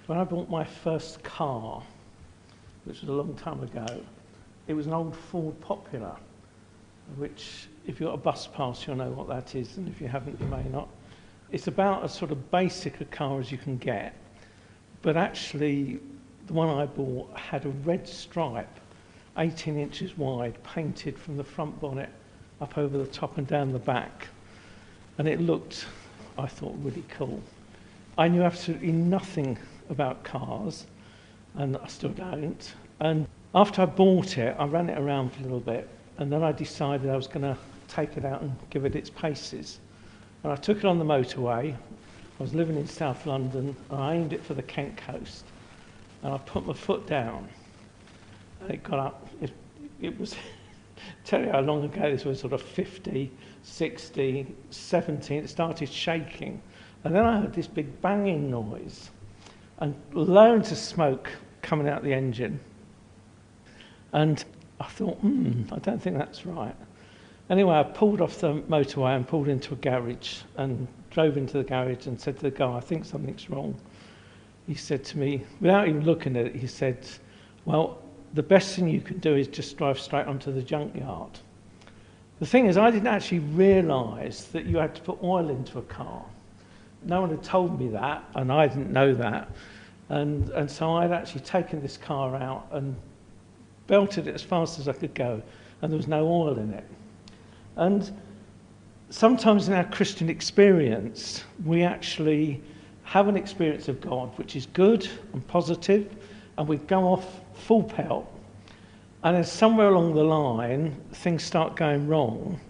When I bought my first car, which was a long time ago, it was an old Ford Popular, which if you've got a bus pass, you'll know what that is, and if you haven't, you may not. It's about as sort of basic a car as you can get, but actually the one I bought had a red stripe, 18 inches wide, painted from the front bonnet up over the top and down the back, and it looked, I thought, really cool. I knew absolutely nothing about cars, and I still don't. And after I bought it, I ran it around for a little bit, and then I decided I was going to take it out and give it its paces. And I took it on the motorway. I was living in South London, and I aimed it for the Kent coast, and I put my foot down, and it got up. It was, tell you how long ago this was, sort of 50, 60, 70, it started shaking. And then I heard this big banging noise and loads of smoke coming out the engine. And I thought, I don't think that's right. Anyway, I pulled off the motorway and pulled into a garage and drove into the garage and said to the guy, I think something's wrong. He said to me, without even looking at it, he said, well, the best thing you can do is just drive straight onto the junkyard. The thing is, I didn't actually realise that you had to put oil into a car. No one had told me that, and I didn't know that. And so I'd actually taken this car out and belted it as fast as I could go, and there was no oil in it. And sometimes in our Christian experience, we actually have an experience of God which is good and positive, and we go off full pelt. And then somewhere along the line, things start going wrong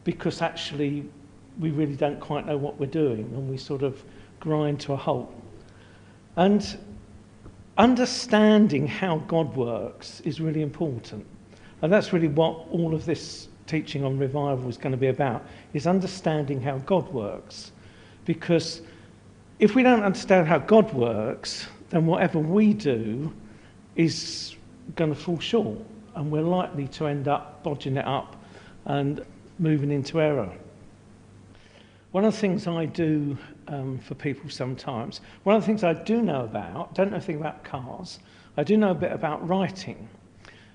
because actually we really don't quite know what we're doing, and we sort of grind to a halt. And understanding how God works is really important. And that's really what all of this teaching on revival is going to be about, is understanding how God works. Because if we don't understand how God works, then whatever we do is going to fall short, and we're likely to end up bodging it up and moving into error. One of the things I do for people sometimes, one of the things I do know about, don't know anything about cars, I do know a bit about writing.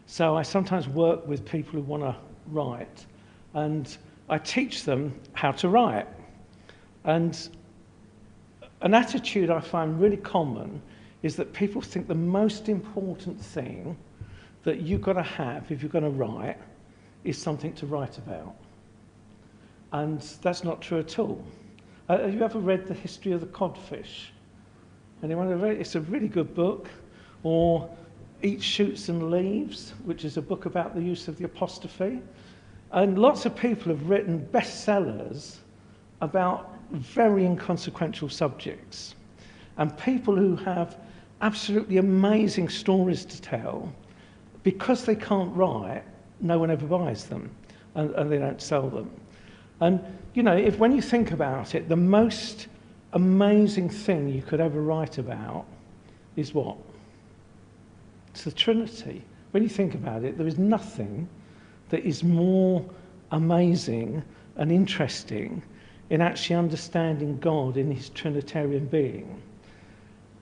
So I sometimes work with people who want to write, and I teach them how to write. And an attitude I find really common is that people think the most important thing that you've got to have if you're going to write is something to write about. And that's not true at all. Have you ever read The History of the Codfish? Anyone ever read it? It's a really good book. Or Eat, Shoots and Leaves, which is a book about the use of the apostrophe. And lots of people have written bestsellers about very inconsequential subjects. And people who have absolutely amazing stories to tell, because they can't write, no one ever buys them, and they don't sell them. And, you know, when you think about it, the most amazing thing you could ever write about is what? It's the Trinity. When you think about it, there is nothing that is more amazing and interesting in actually understanding God in his Trinitarian being.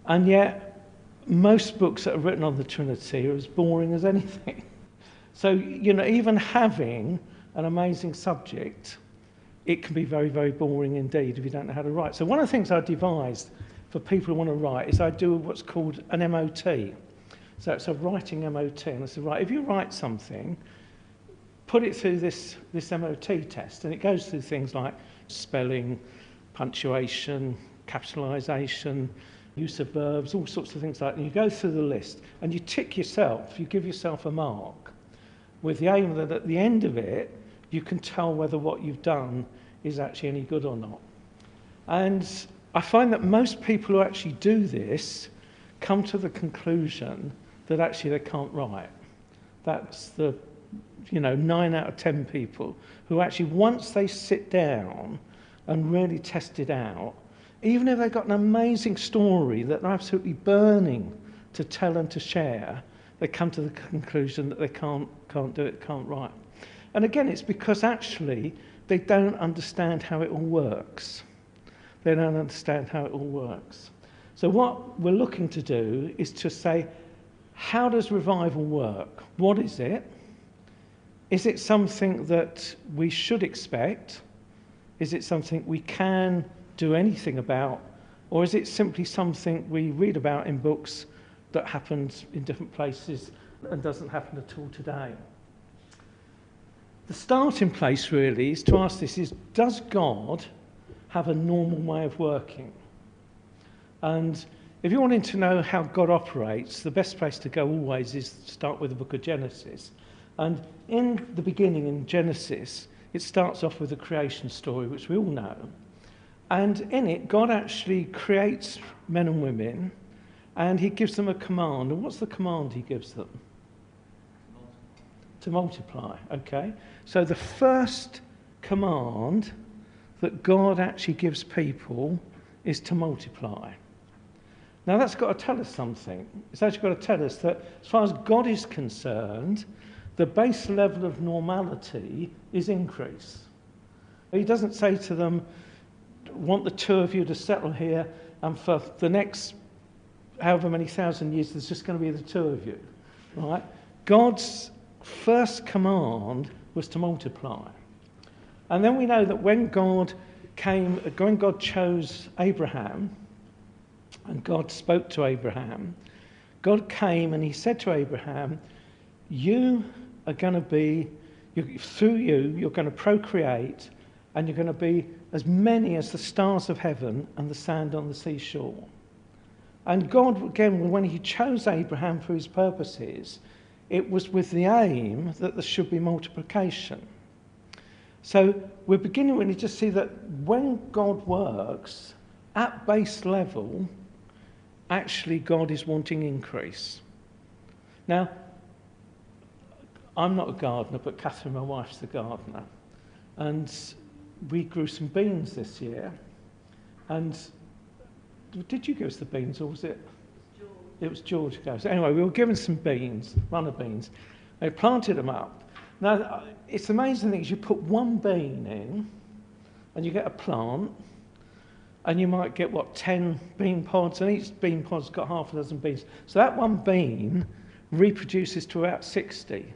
And yet, most books that are written on the Trinity are as boring as anything. So, you know, even having an amazing subject, it can be very, very boring indeed if you don't know how to write. So one of the things I devised for people who want to write is I do what's called an MOT. So it's a writing MOT. And I said, right, if you write something, put it through this MOT test. And it goes through things like spelling, punctuation, capitalisation, use of verbs, all sorts of things like that. And you go through the list and you tick yourself, you give yourself a mark with the aim that at the end of it, you can tell whether what you've done is actually any good or not. And I find that most people who actually do this come to the conclusion that actually they can't write. That's the, 9 out of 10 people who actually, once they sit down and really test it out, even if they've got an amazing story that they're absolutely burning to tell and to share, they come to the conclusion that they can't do it, can't write. And again, it's because actually they don't understand how it all works. They don't understand how it all works. So what we're looking to do is to say, how does revival work? What is it? Is it something that we should expect? Is it something we can do anything about? Or is it simply something we read about in books that happens in different places and doesn't happen at all today? The starting place really is to ask this is, does God have a normal way of working? And if you're wanting to know how God operates, the best place to go always is to start with the book of Genesis. And in the beginning, in Genesis, it starts off with a creation story, which we all know. And in it, God actually creates men and women, and he gives them a command. And what's the command he gives them? To multiply, okay? So the first command that God actually gives people is to multiply. Now that's got to tell us something. It's actually got to tell us that as far as God is concerned, the base level of normality is increase. He doesn't say to them, want the two of you to settle here, and for the next however many thousand years, there's just going to be the two of you, right? God's first command was to multiply. And then we know that when God chose Abraham, and God spoke to Abraham, God came and he said to Abraham, you are going to be, through you, you're going to procreate, and you're going to be as many as the stars of heaven and the sand on the seashore. And God, again, when he chose Abraham for his purposes, it was with the aim that there should be multiplication. So we're beginning really to see that when God works at base level, actually God is wanting increase. Now, I'm not a gardener, but Catherine, my wife's the gardener. And we grew some beans this year. And did you give us the beans, or was it? It was George who goes. Anyway, we were given some beans, runner beans. They planted them up. Now, it's amazing things. You put one bean in, and you get a plant, and you might get, 10 bean pods, and each bean pod's got half a dozen beans. So that one bean reproduces to about 60.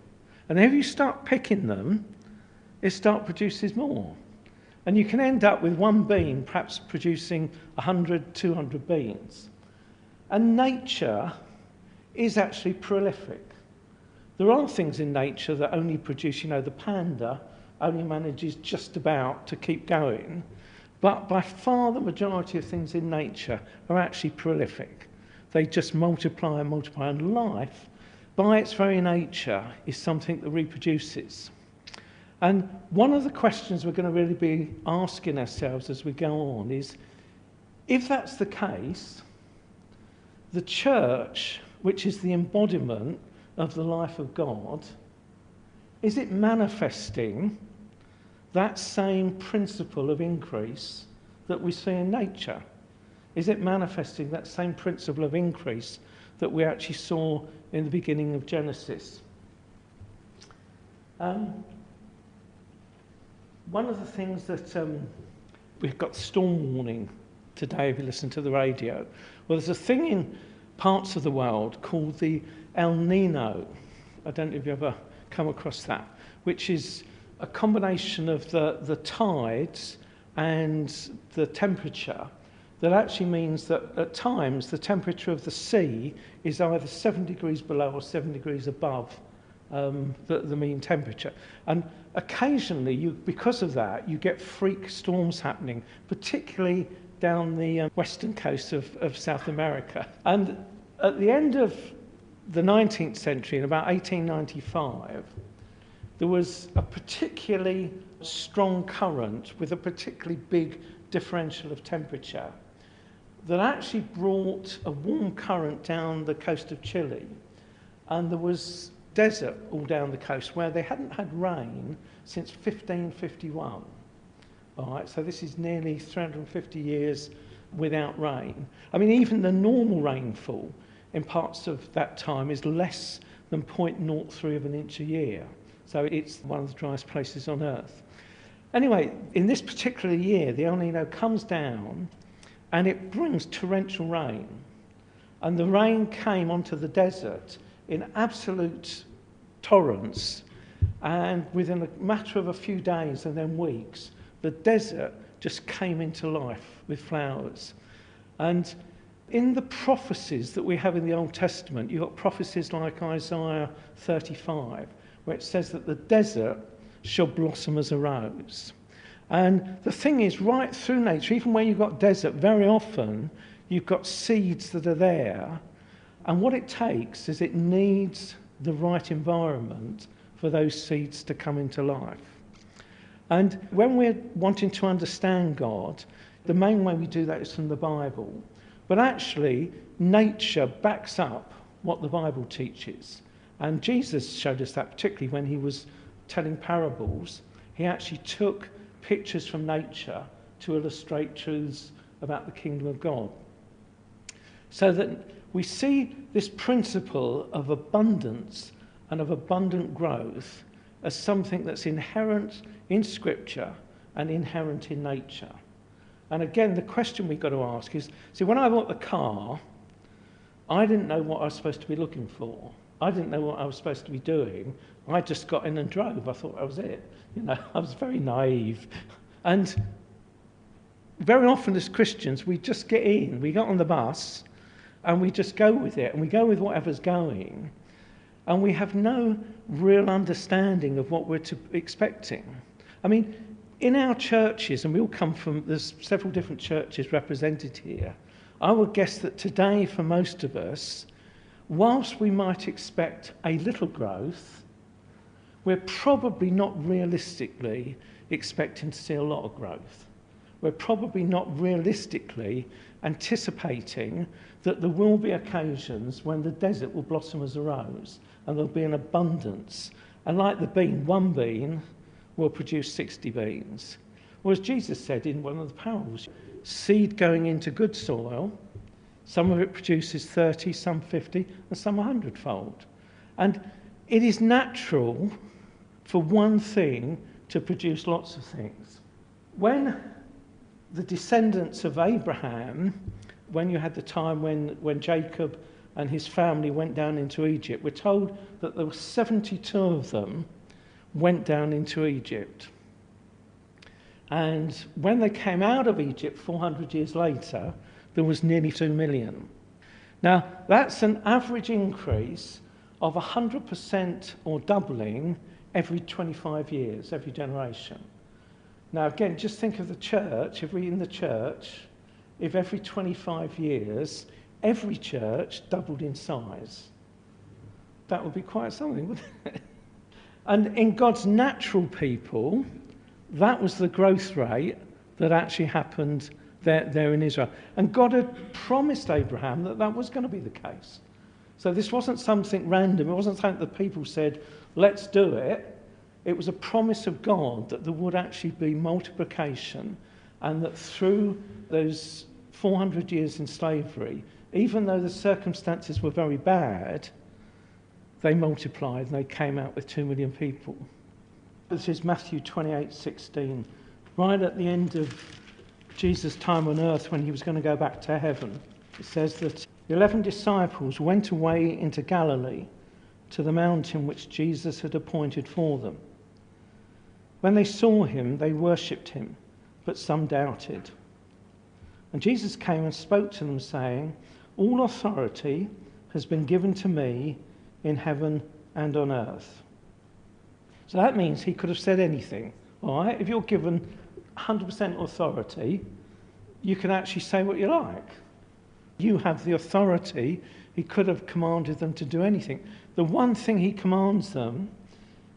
And if you start picking them, it produces more. And you can end up with one bean perhaps producing 100, 200 beans. And nature is actually prolific. There are things in nature that only produce, the panda only manages just about to keep going. But by far the majority of things in nature are actually prolific. They just multiply and multiply. And life, by its very nature, is something that reproduces. And one of the questions we're going to really be asking ourselves as we go on is, if that's the case, the church, which is the embodiment of the life of God, is it manifesting that same principle of increase that we see in nature? Is it manifesting that same principle of increase that we actually saw in the beginning of Genesis? One of the things that we've got storm warning today, if you listen to the radio. Well, there's a thing in parts of the world called the El Nino. I don't know if you've ever come across that, which is a combination of the tides and the temperature that actually means that at times the temperature of the sea is either 7 degrees below or 7 degrees above the mean temperature. And occasionally, because of that, you get freak storms happening, particularly down the western coast of South America. And at the end of the 19th century, in about 1895, there was a particularly strong current with a particularly big differential of temperature that actually brought a warm current down the coast of Chile. And there was desert all down the coast where they hadn't had rain since 1551. All right, so this is nearly 350 years without rain. I mean, even the normal rainfall in parts of that time is less than 0.03 of an inch a year. So it's one of the driest places on Earth. Anyway, in this particular year, the El Nino comes down, and it brings torrential rain. And the rain came onto the desert in absolute torrents, and within a matter of a few days and then weeks, the desert just came into life with flowers. And in the prophecies that we have in the Old Testament, you've got prophecies like Isaiah 35, where it says that the desert shall blossom as a rose. And the thing is, right through nature, even where you've got desert, very often you've got seeds that are there. And what it takes is it needs the right environment for those seeds to come into life. And when we're wanting to understand God, the main way we do that is from the Bible. But actually, nature backs up what the Bible teaches. And Jesus showed us that, particularly when he was telling parables. He actually took pictures from nature to illustrate truths about the kingdom of God. So that we see this principle of abundance and of abundant growth as something that's inherent in Scripture and inherent in nature. And again, the question we've got to ask is, see, when I bought the car, I didn't know what I was supposed to be looking for. I didn't know what I was supposed to be doing. I just got in and drove. I thought that was it. I was very naive. And very often as Christians, we just get in. We get on the bus and we just go with it. And we go with whatever's going. And we have no real understanding of what we're expecting. I mean, in our churches, and we all come from, there's several different churches represented here, I would guess that today for most of us, whilst we might expect a little growth, we're probably not realistically expecting to see a lot of growth. We're probably not realistically anticipating that there will be occasions when the desert will blossom as a rose and there'll be an abundance. And like the bean, one bean will produce 60 beans. Or as Jesus said in one of the parables, seed going into good soil, some of it produces 30, some 50, and some 100-fold. And it is natural for one thing to produce lots of things. When the descendants of Abraham, when you had the time when Jacob and his family went down into Egypt, we're told that there were 72 of them went down into Egypt. And when they came out of Egypt 400 years later, there was nearly 2 million. Now, that's an average increase of 100% or doubling every 25 years, every generation. Now, again, just think of the church. If every 25 years, every church doubled in size, that would be quite something, wouldn't it? And in God's natural people, that was the growth rate that actually happened there in Israel. And God had promised Abraham that that was going to be the case. So this wasn't something random. It wasn't something that people said, let's do it. It was a promise of God that there would actually be multiplication, and that through those 400 years in slavery, even though the circumstances were very bad, they multiplied and they came out with 2 million people. This is Matthew 28:16, right at the end of Jesus' time on earth when he was going to go back to heaven. It says that the 11 disciples went away into Galilee to the mountain which Jesus had appointed for them. When they saw him, they worshipped him, but some doubted. And Jesus came and spoke to them, saying, "All authority has been given to me in heaven and on earth." So that means he could have said anything. All right? If you're given 100% authority, you can actually say what you like. You have the authority. He could have commanded them to do anything. The one thing he commands them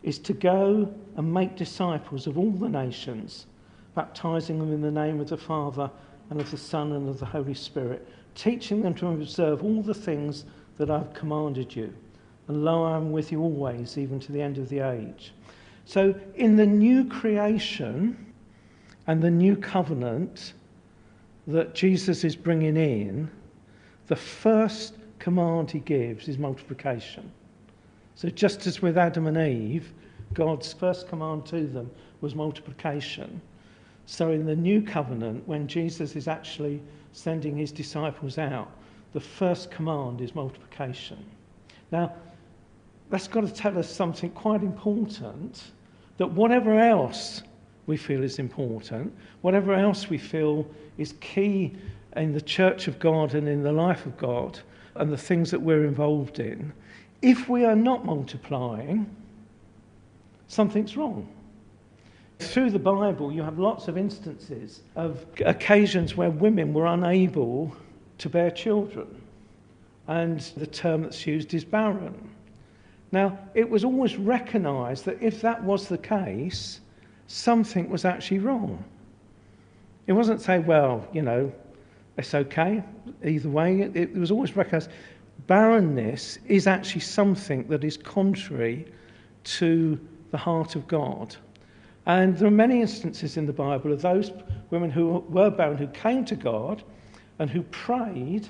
is to go and make disciples of all the nations, baptizing them in the name of the Father and of the Son and of the Holy Spirit, teaching them to observe all the things that I've commanded you. And lo, I am with you always, even to the end of the age. So in the new creation and the new covenant that Jesus is bringing in, the first command he gives is multiplication. So just as with Adam and Eve, God's first command to them was multiplication, So in the new covenant, when Jesus is actually sending his disciples out, the first command is multiplication. Now, that's got to tell us something quite important, that whatever else we feel is important, whatever else we feel is key in the church of God and in the life of God and the things that we're involved in, if we are not multiplying, something's wrong. Through the Bible, you have lots of instances of occasions where women were unable to bear children, and the term that's used is barren. Now, it was always recognised that if that was the case, something was actually wrong. It wasn't say, well, it's okay, either way. It was always recognised barrenness is actually something that is contrary to the heart of God. And there are many instances in the Bible of those women who were barren, who came to God and who prayed,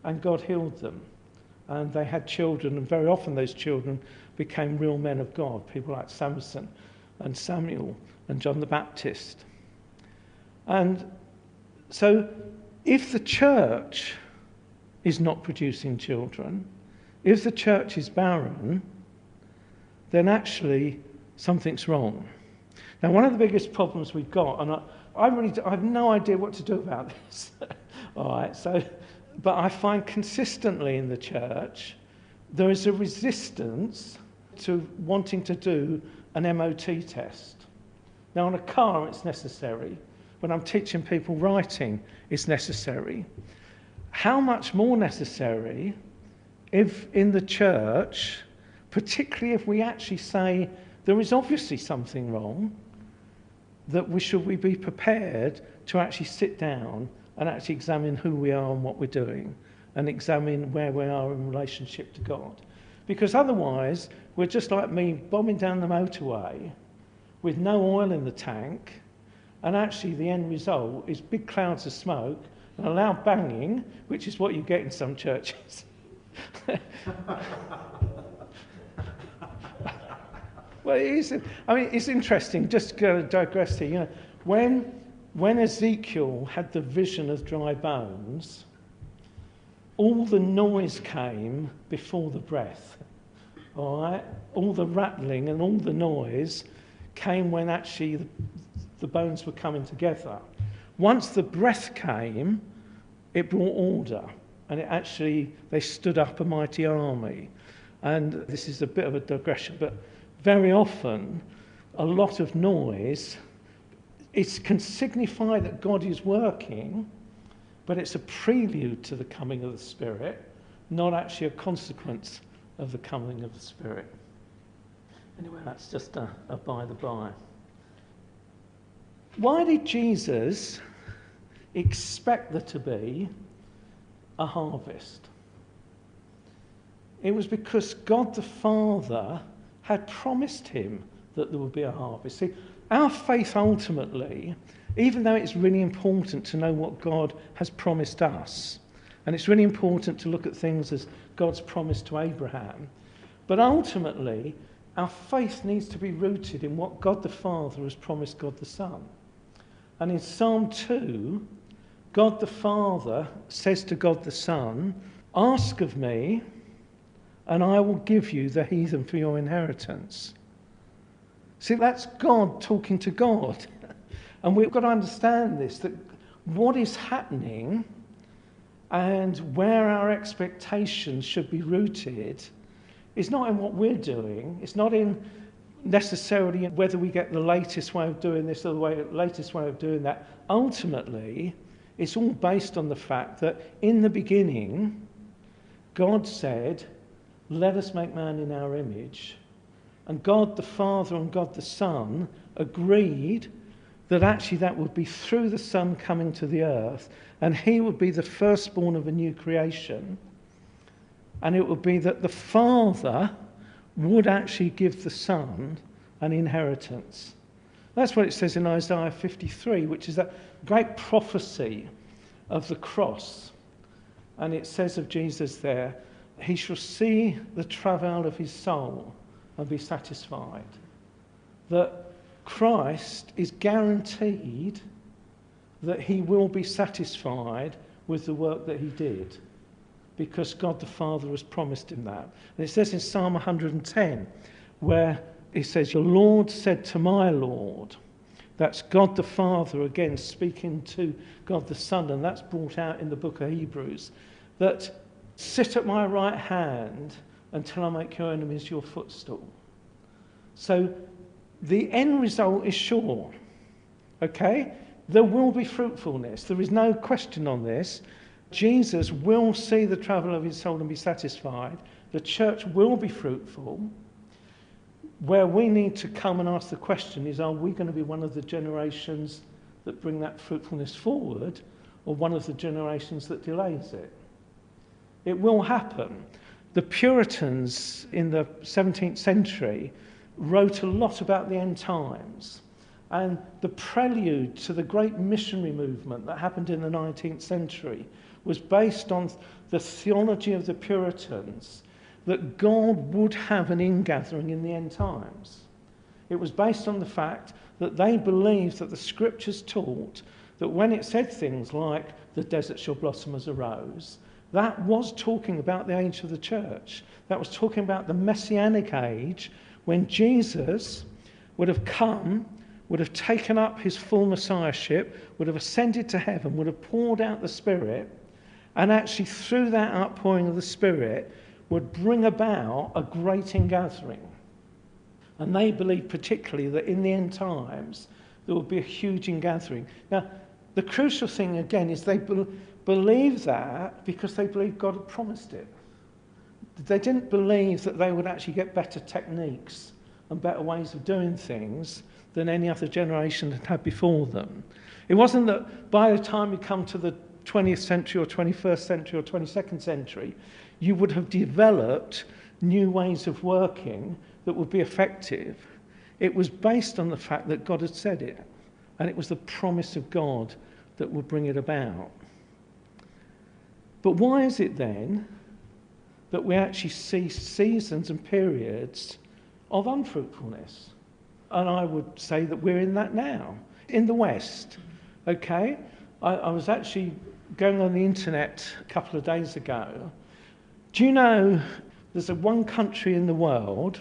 and God healed them. And they had children, and very often those children became real men of God, people like Samson and Samuel and John the Baptist. And so if the church is not producing children, if the church is barren, then actually something's wrong. Now, one of the biggest problems we've got, and I have no idea what to do about this, all right, but I find consistently in the church there is a resistance to wanting to do an MOT test. Now, on a car it's necessary. When I'm teaching people writing, it's necessary. How much more necessary if in the church, particularly if we actually say there is obviously something wrong, that we be prepared to actually sit down and actually examine who we are and what we're doing, and examine where we are in relationship to God. Because otherwise, we're just like me bombing down the motorway with no oil in the tank, and actually the end result is big clouds of smoke and a loud banging, which is what you get in some churches. Well, it's interesting, just to digress here, when Ezekiel had the vision of dry bones, all the noise came before the breath, all right? All the rattling and all the noise came when actually the bones were coming together. Once the breath came, it brought order, and they stood up a mighty army. And this is a bit of a digression, but very often, a lot of noise, it can signify that God is working, but it's a prelude to the coming of the Spirit, not actually a consequence of the coming of the Spirit. Anyway, that's just a by the by. Why did Jesus expect there to be a harvest? It was because God the Father had promised him that there would be a harvest. See, our faith ultimately, even though it's really important to know what God has promised us, and it's really important to look at things as God's promise to Abraham, but ultimately our faith needs to be rooted in what God the Father has promised God the Son. And in Psalm 2, God the Father says to God the Son, "Ask of me, and I will give you the heathen for your inheritance." See, that's God talking to God. And we've got to understand this, that what is happening and where our expectations should be rooted is not in what we're doing. It's not in necessarily whether we get the latest way of doing this or the latest way of doing that. Ultimately, it's all based on the fact that in the beginning, God said, "Let us make man in our image." And God the Father and God the Son agreed that actually that would be through the Son coming to the earth, and he would be the firstborn of a new creation. And it would be that the Father would actually give the Son an inheritance. That's what it says in Isaiah 53, which is that great prophecy of the cross. And it says of Jesus there, "He shall see the travail of his soul and be satisfied." That Christ is guaranteed that he will be satisfied with the work that he did, because God the Father has promised him that. And it says in Psalm 110, where he says, "The Lord said to my Lord," that's God the Father again speaking to God the Son, and that's brought out in the book of Hebrews, that "sit at my right hand until I make your enemies your footstool." So the end result is sure. Okay? There will be fruitfulness. There is no question on this. Jesus will see the travel of his soul and be satisfied. The church will be fruitful. Where we need to come and ask the question is, are we going to be one of the generations that bring that fruitfulness forward, or one of the generations that delays it? It will happen. The Puritans in the 17th century wrote a lot about the end times. And the prelude to the great missionary movement that happened in the 19th century was based on the theology of the Puritans that God would have an ingathering in the end times. It was based on the fact that they believed that the scriptures taught that when it said things like the desert shall blossom as a rose, that was talking about the age of the church. That was talking about the messianic age when Jesus would have come, would have taken up his full messiahship, would have ascended to heaven, would have poured out the Spirit, and actually through that outpouring of the Spirit would bring about a great ingathering. And they believed particularly that in the end times there would be a huge ingathering. Now, the crucial thing again is they believed that because they believed God had promised it. They didn't believe that they would actually get better techniques and better ways of doing things than any other generation had had before them. It wasn't that by the time you come to the 20th century or 21st century or 22nd century, you would have developed new ways of working that would be effective. It was based on the fact that God had said it, and it was the promise of God that would bring it about. But why is it then that we actually see seasons and periods of unfruitfulness? And I would say that we're in that now, in the West. Okay? I was actually going on the internet a couple of days ago. Do you know there's one country in the world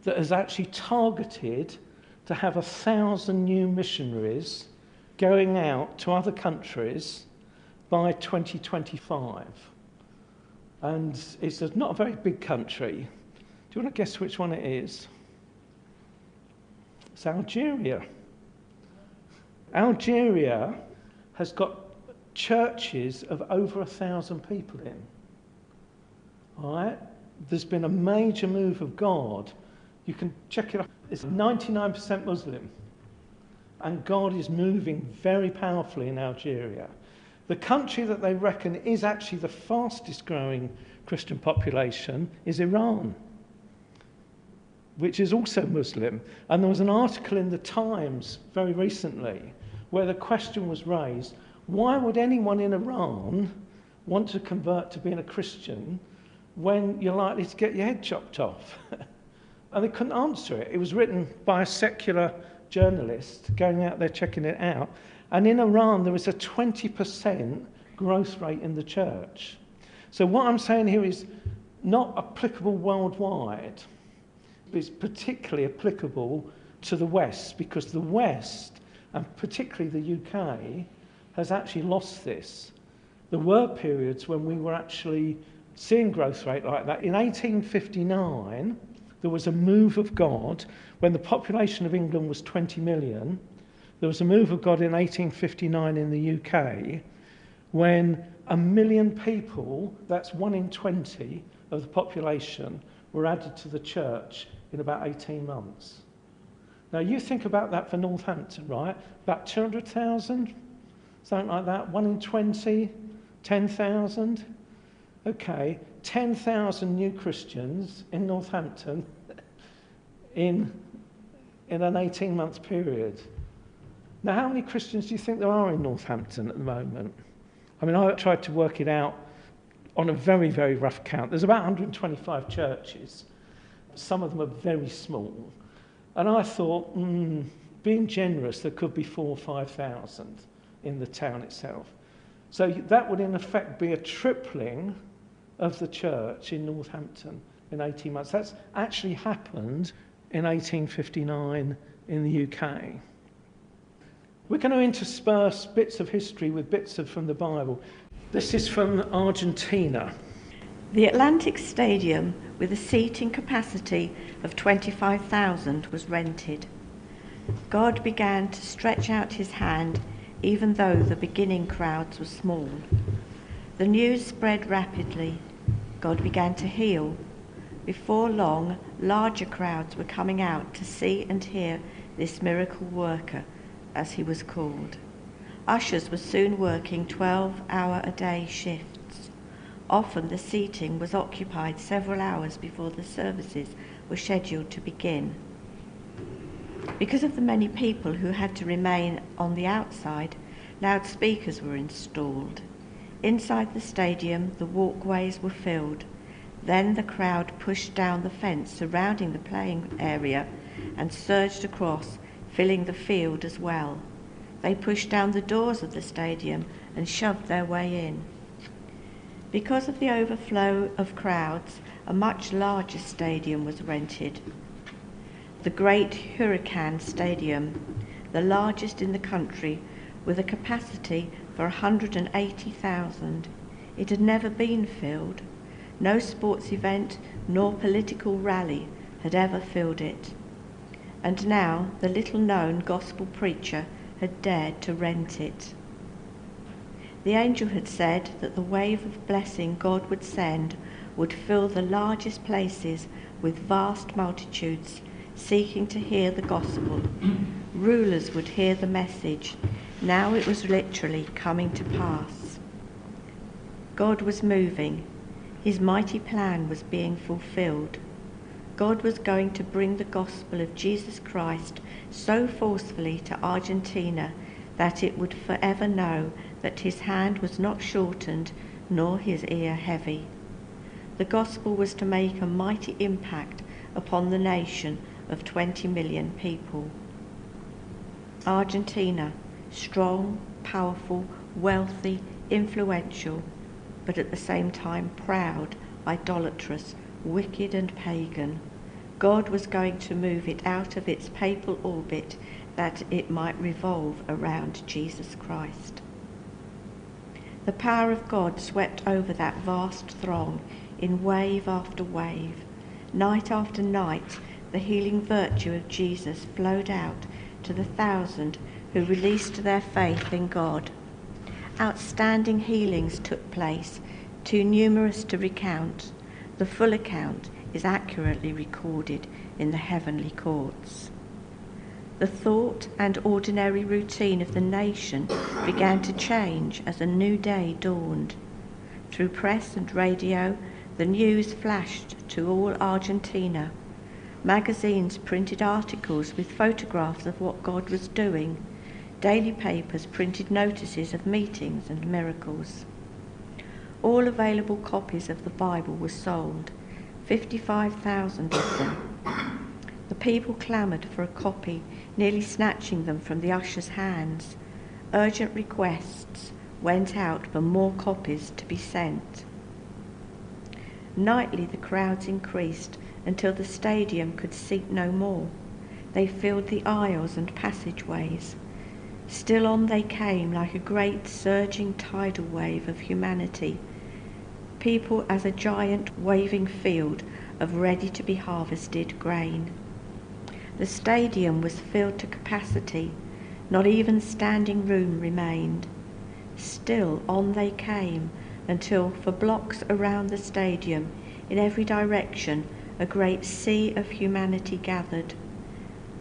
that has actually targeted to have 1,000 new missionaries going out to other countries by 2025? And it's not a very big country. Do you want to guess which one it is? It's Algeria. Algeria has got churches of over 1,000 people in. All right? There's been a major move of God. You can check it up. It's 99% Muslim. And God is moving very powerfully in Algeria. The country that they reckon is actually the fastest growing Christian population is Iran, which is also Muslim. And there was an article in the Times very recently where the question was raised, why would anyone in Iran want to convert to being a Christian when you're likely to get your head chopped off? And they couldn't answer it. It was written by a secular journalist going out there checking it out. And in Iran, there was a 20% growth rate in the church. So what I'm saying here is not applicable worldwide. It's particularly applicable to the West, because the West, and particularly the UK, has actually lost this. There were periods when we were actually seeing growth rate like that. In 1859, there was a move of God when the population of England was 20 million. There was a move of God in 1859 in the UK when 1 million people, that's 1 in 20 of the population, were added to the church in about 18 months. Now you think about that for Northampton, right? About 200,000, something like that, 1 in 20, 10,000. Okay, 10,000 new Christians in Northampton in an 18-month period. Now, how many Christians do you think there are in Northampton at the moment? I mean, I tried to work it out on a very, very rough count. There's about 125 churches. Some of them are very small. And I thought, being generous, there could be 4,000 or 5,000 in the town itself. So that would in effect be a tripling of the church in Northampton in 18 months. That's actually happened in 1859 in the UK. We're going to intersperse bits of history with bits from the Bible. This is from Argentina. The Atlantic Stadium, with a seating capacity of 25,000, was rented. God began to stretch out his hand, even though the beginning crowds were small. The news spread rapidly. God began to heal. Before long, larger crowds were coming out to see and hear this miracle worker, as he was called. Ushers were soon working 12-hour-a-day shifts. Often the seating was occupied several hours before the services were scheduled to begin. Because of the many people who had to remain on the outside, loudspeakers were installed. Inside the stadium, the walkways were filled. Then the crowd pushed down the fence surrounding the playing area and surged across, filling the field as well. They pushed down the doors of the stadium and shoved their way in. Because of the overflow of crowds, a much larger stadium was rented. The Great Hurricane Stadium, the largest in the country, with a capacity for 180,000. It had never been filled. No sports event nor political rally had ever filled it. And now the little-known gospel preacher had dared to rent it. The angel had said that the wave of blessing God would send would fill the largest places with vast multitudes seeking to hear the gospel. Rulers would hear the message. Now it was literally coming to pass. God was moving. His mighty plan was being fulfilled. God was going to bring the gospel of Jesus Christ so forcefully to Argentina that it would forever know that his hand was not shortened nor his ear heavy. The gospel was to make a mighty impact upon the nation of 20 million people. Argentina, strong, powerful, wealthy, influential, but at the same time proud, idolatrous, wicked and pagan. God was going to move it out of its papal orbit that it might revolve around Jesus Christ. The power of God swept over that vast throng in wave after wave. Night after night, the healing virtue of Jesus flowed out to the 1,000 who released their faith in God. Outstanding healings took place, too numerous to recount. The full account is accurately recorded in the heavenly courts. The thought and ordinary routine of the nation began to change as a new day dawned. Through press and radio, the news flashed to all Argentina. Magazines printed articles with photographs of what God was doing. Daily papers printed notices of meetings and miracles. All available copies of the Bible were sold, 55,000 of them. The people clamoured for a copy, nearly snatching them from the usher's hands. Urgent requests went out for more copies to be sent. Nightly the crowds increased until the stadium could seat no more. They filled the aisles and passageways. Still on they came like a great surging tidal wave of humanity. People as a giant waving field of ready-to-be-harvested grain. The stadium was filled to capacity. Not even standing room remained. Still on they came until for blocks around the stadium, in every direction, a great sea of humanity gathered.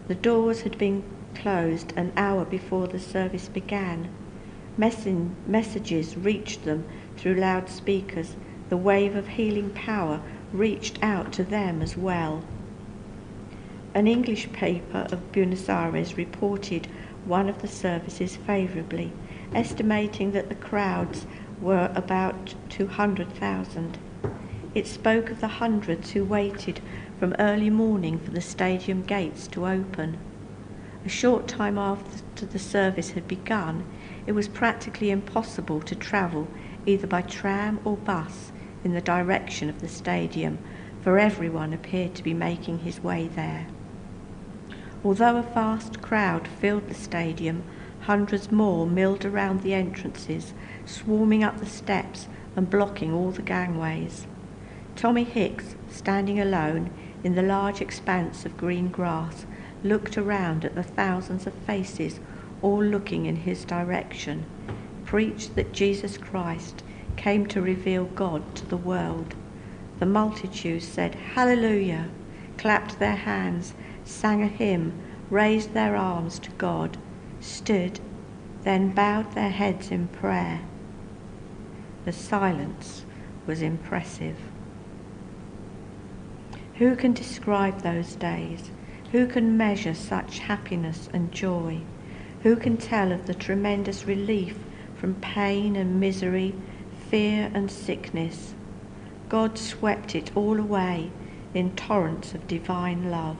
The doors had been closed an hour before the service began. Messages reached them through loudspeakers. The wave of healing power reached out to them as well. An English paper of Buenos Aires reported one of the services favourably, estimating that the crowds were about 200,000. It spoke of the hundreds who waited from early morning for the stadium gates to open. A short time after the service had begun, it was practically impossible to travel either by tram or bus in the direction of the stadium, for everyone appeared to be making his way there. Although a vast crowd filled the stadium, hundreds more milled around the entrances, swarming up the steps and blocking all the gangways. Tommy Hicks, standing alone in the large expanse of green grass, looked around at the thousands of faces all looking in his direction, preached that Jesus Christ came to reveal God to the world. The multitudes said, "Hallelujah," clapped their hands, sang a hymn, raised their arms to God, stood, then bowed their heads in prayer. The silence was impressive. Who can describe those days? Who can measure such happiness and joy? Who can tell of the tremendous relief from pain and misery, fear and sickness? God swept it all away in torrents of divine love.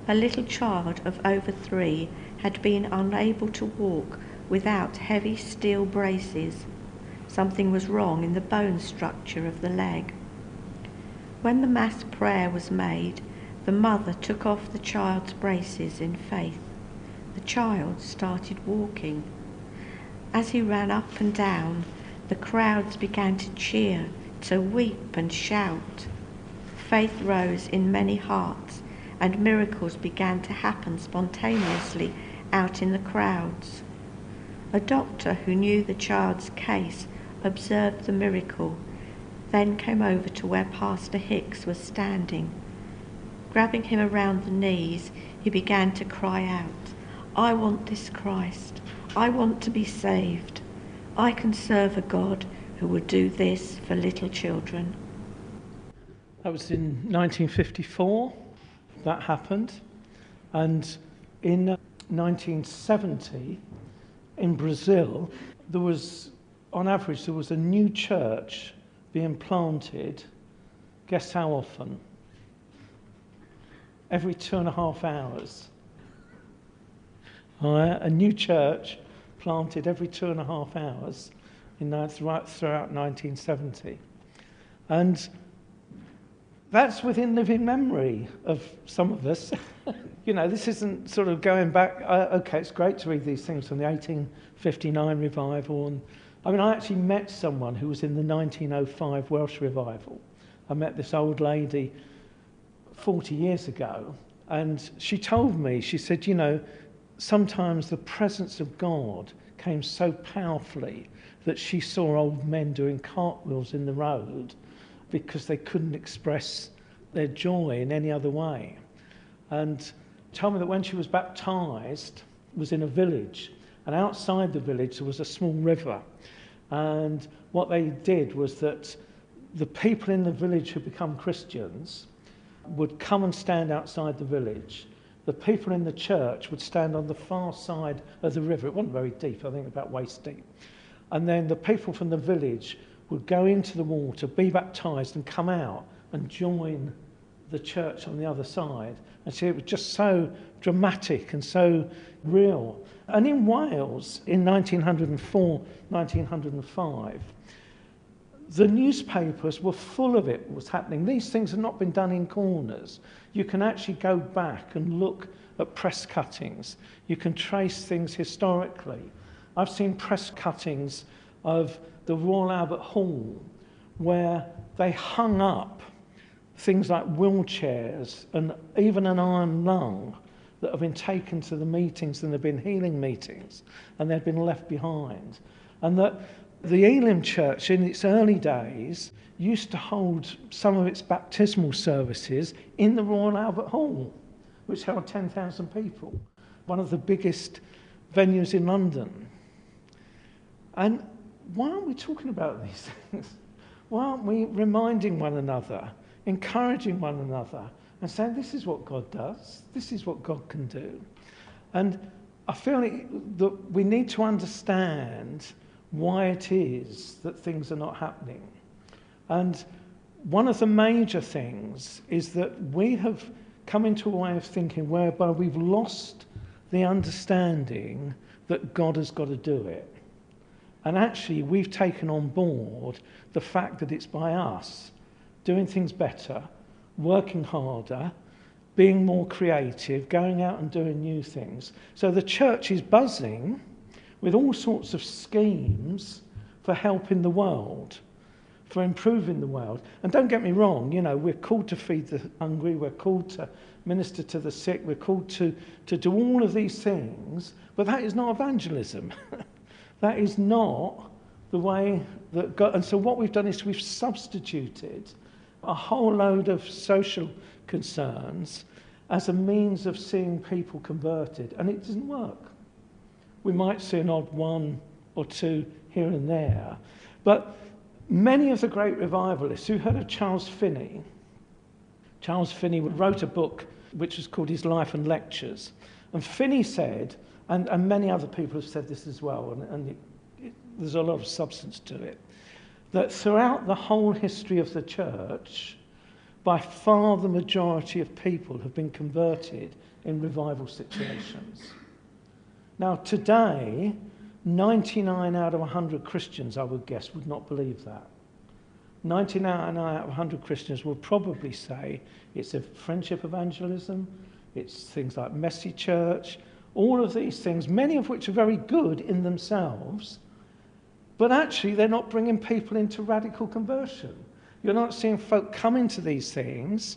A little child of over 3 had been unable to walk without heavy steel braces. Something was wrong in the bone structure of the leg. When the mass prayer was made, the mother took off the child's braces in faith. The child started walking. As he ran up and down, the crowds began to cheer, to weep and shout. Faith rose in many hearts, and miracles began to happen spontaneously out in the crowds. A doctor who knew the child's case observed the miracle, then came over to where Pastor Hicks was standing. Grabbing him around the knees, he began to cry out, "I want this Christ. I want to be saved. I can serve a God who will do this for little children." That was in 1954 that happened. And in 1970, in Brazil, there was a new church being planted. Guess how often? Every 2.5 hours. All right, a new church planted every 2.5 hours throughout 1970. And that's within living memory of some of us. This isn't sort of going back. Okay, it's great to read these things from the 1859 revival. I actually met someone who was in the 1905 Welsh revival. I met this old lady 40 years ago, and she told me, she said, sometimes the presence of God came so powerfully that she saw old men doing cartwheels in the road because they couldn't express their joy in any other way. And told me that when she was baptized, was in a village, and outside the village there was a small river. And what they did was that the people in the village who become Christians would come and stand outside the village. The people in the church would stand on the far side of the river. It wasn't very deep, I think about waist deep. And then the people from the village would go into the water, be baptized, and come out and join the church on the other side. And so it was just so dramatic and so real. And in Wales, in 1904, 1905, the newspapers were full of it, what was happening. These things have not been done in corners. You can actually go back and look at press cuttings. You can trace things historically. I've seen press cuttings of the Royal Albert Hall where they hung up things like wheelchairs and even an iron lung that have been taken to the meetings, and there have been healing meetings, and they've been left behind. And that the Elim Church in its early days used to hold some of its baptismal services in the Royal Albert Hall, which held 10,000 people, one of the biggest venues in London. And why aren't we talking about these things? Why aren't we reminding one another, encouraging one another, and saying this is what God does, this is what God can do? And I feel that we need to understand why it is that things are not happening. And one of the major things is that we have come into a way of thinking whereby we've lost the understanding that God has got to do it. And actually, we've taken on board the fact that it's by us doing things better, working harder, being more creative, going out and doing new things. So the church is buzzing with all sorts of schemes for helping the world, for improving the world. And don't get me wrong, we're called to feed the hungry, we're called to minister to the sick, we're called to do all of these things, but that is not evangelism. That is not the way that God... And so what we've done is we've substituted a whole load of social concerns as a means of seeing people converted, and it doesn't work. We might see an odd one or two here and there, but many of the great revivalists, who heard of Charles Finney? Charles Finney wrote a book which was called His Life and Lectures, and Finney said, and many other people have said this as well, and there's a lot of substance to it, that throughout the whole history of the church, by far the majority of people have been converted in revival situations. Now today, 99 out of 100 Christians, I would guess, would not believe that. 99 out of 100 Christians will probably say it's a friendship evangelism, it's things like messy church, all of these things, many of which are very good in themselves, but actually they're not bringing people into radical conversion. You're not seeing folk come into these things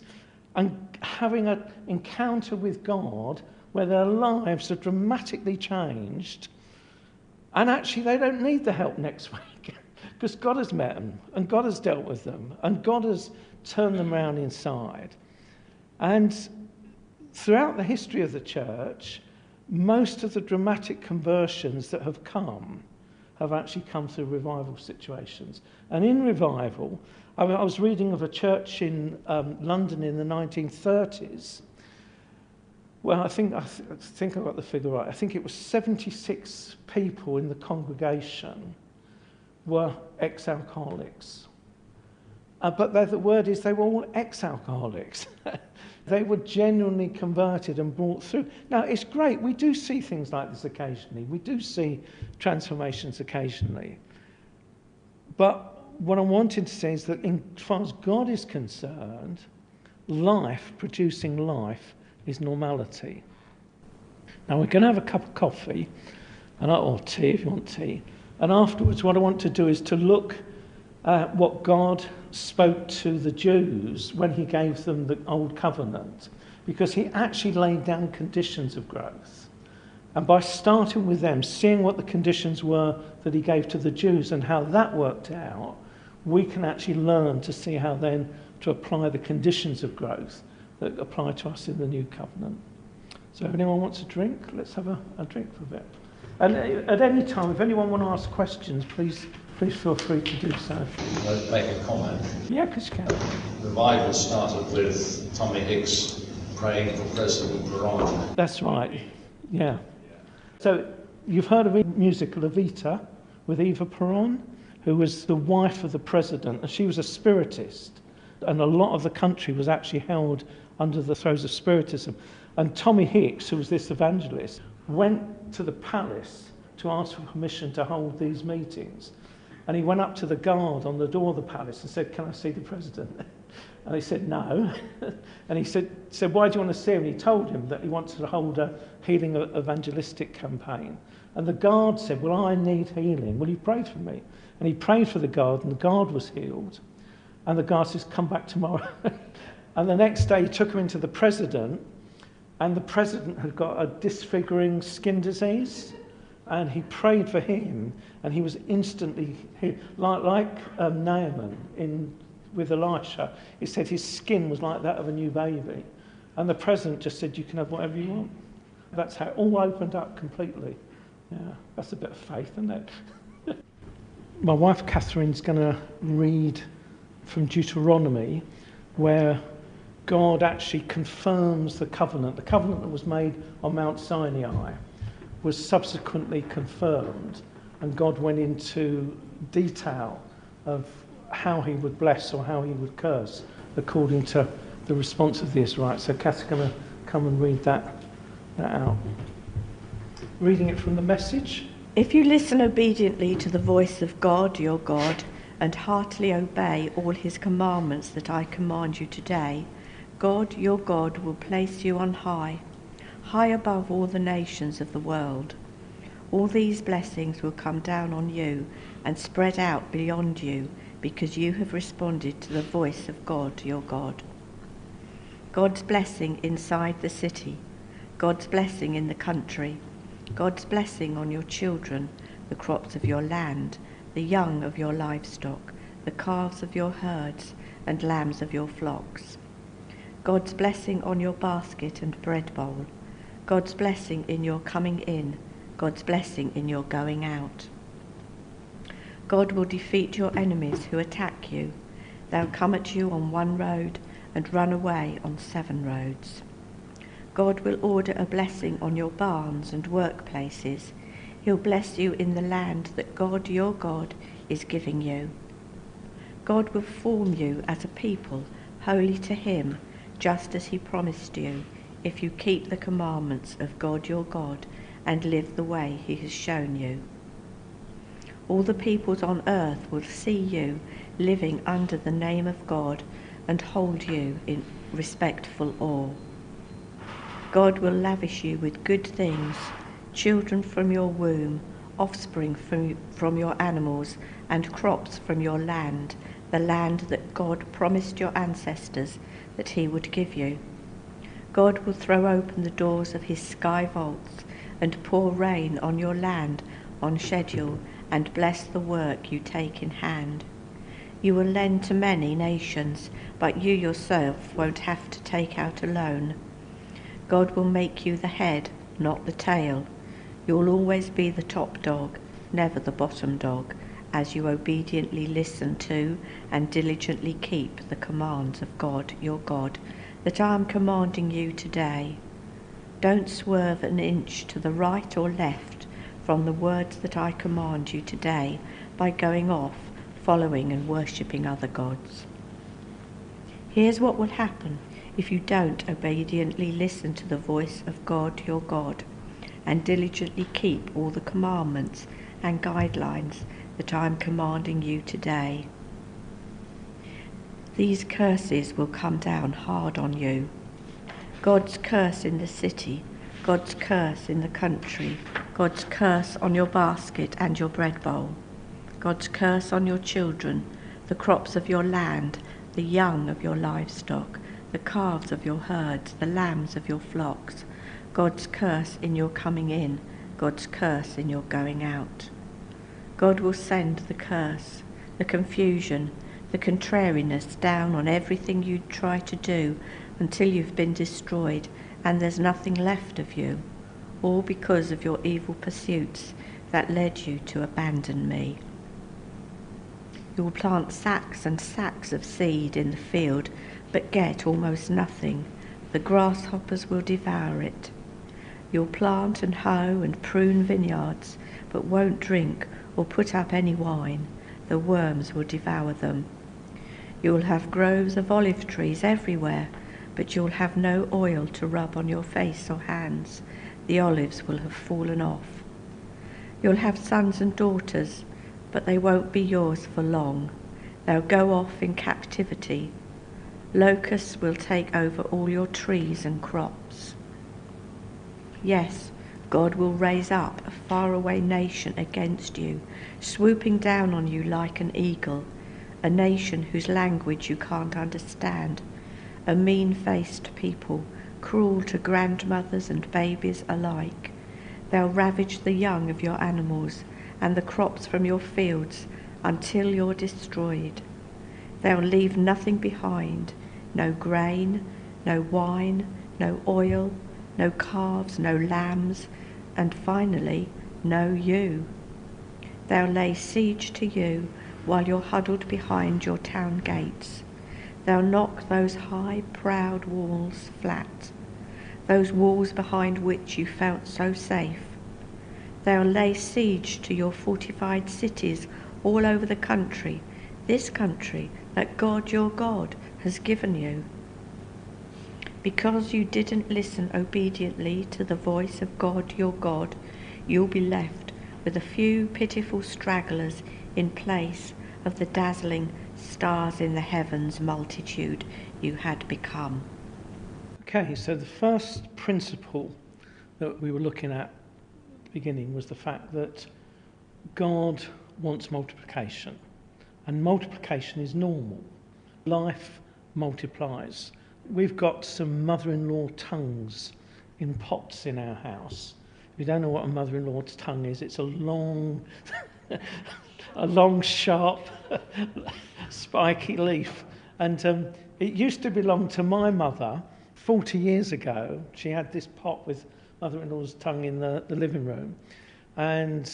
and having an encounter with God where their lives are dramatically changed, and actually they don't need the help next week because God has met them and God has dealt with them and God has turned them around inside. And throughout the history of the church, most of the dramatic conversions that have come have actually come through revival situations. And in revival, I was reading of a church in London in the 1930s. Well, I think I got the figure right. I think it was 76 people in the congregation were ex-alcoholics. But the word is they were all ex-alcoholics. They were genuinely converted and brought through. Now, it's great. We do see things like this occasionally. We do see transformations occasionally. But what I'm wanting to say is that as far as God is concerned, life, producing life, is normality. Now, we're going to have a cup of coffee, or tea if you want tea. And afterwards, what I want to do is to look at what God spoke to the Jews when he gave them the Old Covenant, because he actually laid down conditions of growth. And by starting with them, seeing what the conditions were that he gave to the Jews and how that worked out, we can actually learn to see how then to apply the conditions of growth that apply to us in the New Covenant. So if anyone wants a drink, let's have a drink for a bit. And at any time, if anyone wants to ask questions, please feel free to do so. Make a comment. Yeah, because you can. The Bible started with Tommy Hicks praying for President Peron. That's right, yeah. So you've heard of the musical Evita with Eva Peron, who was the wife of the president, and she was a spiritist, and a lot of the country was actually held under the throes of spiritism. And Tommy Hicks, who was this evangelist, went to the palace to ask for permission to hold these meetings. And he went up to the guard on the door of the palace and said, "Can I see the president?" And he said, "No." And he said, "Why do you want to see him?" And he told him that he wanted to hold a healing evangelistic campaign. And the guard said, "Well, I need healing. Will you pray for me?" And he prayed for the guard, and the guard was healed. And the guard says, "Come back tomorrow." And the next day he took him into the president, and the president had got a disfiguring skin disease. And he prayed for him, and he was instantly healed. Like Naaman with Elisha, he said his skin was like that of a new baby. And the president just said, "You can have whatever you want." That's how it all opened up completely. Yeah, that's a bit of faith, isn't it? My wife Catherine's going to read from Deuteronomy, where God actually confirms the covenant. The covenant that was made on Mount Sinai was subsequently confirmed, and God went into detail of how he would bless or how he would curse according to the response of the Israelites. So Kath's going to come and read that out. Reading it from the Message. If you listen obediently to the voice of God, your God, and heartily obey all his commandments that I command you today, God, your God, will place you on high, high above all the nations of the world. All these blessings will come down on you and spread out beyond you because you have responded to the voice of God, your God. God's blessing inside the city, God's blessing in the country, God's blessing on your children, the crops of your land, the young of your livestock, the calves of your herds and lambs of your flocks. God's blessing on your basket and bread bowl, God's blessing in your coming in, God's blessing in your going out. God will defeat your enemies who attack you. They'll come at you on one road and run away on 7 roads. God will order a blessing on your barns and workplaces. He'll bless you in the land that God, your God, is giving you. God will form you as a people holy to him, just as he promised you, if you keep the commandments of God your God and live the way he has shown you. All the peoples on earth will see you living under the name of God and hold you in respectful awe. God will lavish you with good things, children from your womb, offspring from your animals, and crops from your land, the land that God promised your ancestors that he would give you. God will throw open the doors of his sky vaults and pour rain on your land on schedule and bless the work you take in hand. You will lend to many nations, but you yourself won't have to take out a loan. God will make you the head, not the tail. You'll always be the top dog, never the bottom dog, as you obediently listen to and diligently keep the commands of God, your God, that I am commanding you today. Don't swerve an inch to the right or left from the words that I command you today by going off, following and worshipping other gods. Here's what will happen if you don't obediently listen to the voice of God, your God, and diligently keep all the commandments and guidelines that I am commanding you today. These curses will come down hard on you. God's curse in the city, God's curse in the country, God's curse on your basket and your bread bowl, God's curse on your children, the crops of your land, the young of your livestock, the calves of your herds, the lambs of your flocks, God's curse in your coming in, God's curse in your going out. God will send the curse, the confusion, the contrariness down on everything you try to do until you've been destroyed and there's nothing left of you, all because of your evil pursuits that led you to abandon me. You will plant sacks and sacks of seed in the field, but get almost nothing. The grasshoppers will devour it. You'll plant and hoe and prune vineyards, but won't drink or put up any wine. The worms will devour them. You will have groves of olive trees everywhere, but you'll have no oil to rub on your face or hands. The olives will have fallen off. You'll have sons and daughters, but they won't be yours for long. They'll go off in captivity. Locusts will take over all your trees and crops. Yes, God will raise up a faraway nation against you, swooping down on you like an eagle, a nation whose language you can't understand, a mean-faced people, cruel to grandmothers and babies alike. They'll ravage the young of your animals and the crops from your fields until you're destroyed. They'll leave nothing behind, no grain, no wine, no oil, no calves, no lambs, and finally, no you. They'll lay siege to you while you're huddled behind your town gates. They'll knock those high, proud walls flat, those walls behind which you felt so safe. They'll lay siege to your fortified cities all over the country, this country that God your God has given you. Because you didn't listen obediently to the voice of God your God, you'll be left with a few pitiful stragglers in place of the dazzling stars in the heavens multitude you had become. Okay, so the first principle that we were looking at the beginning was the fact that God wants multiplication, and multiplication is normal. Life multiplies. We've got some mother-in-law tongues in pots in our house. If you don't know what a mother-in-law's tongue is, it's a long, sharp, spiky leaf. And it used to belong to my mother 40 years ago. She had this pot with mother-in-law's tongue in the living room. And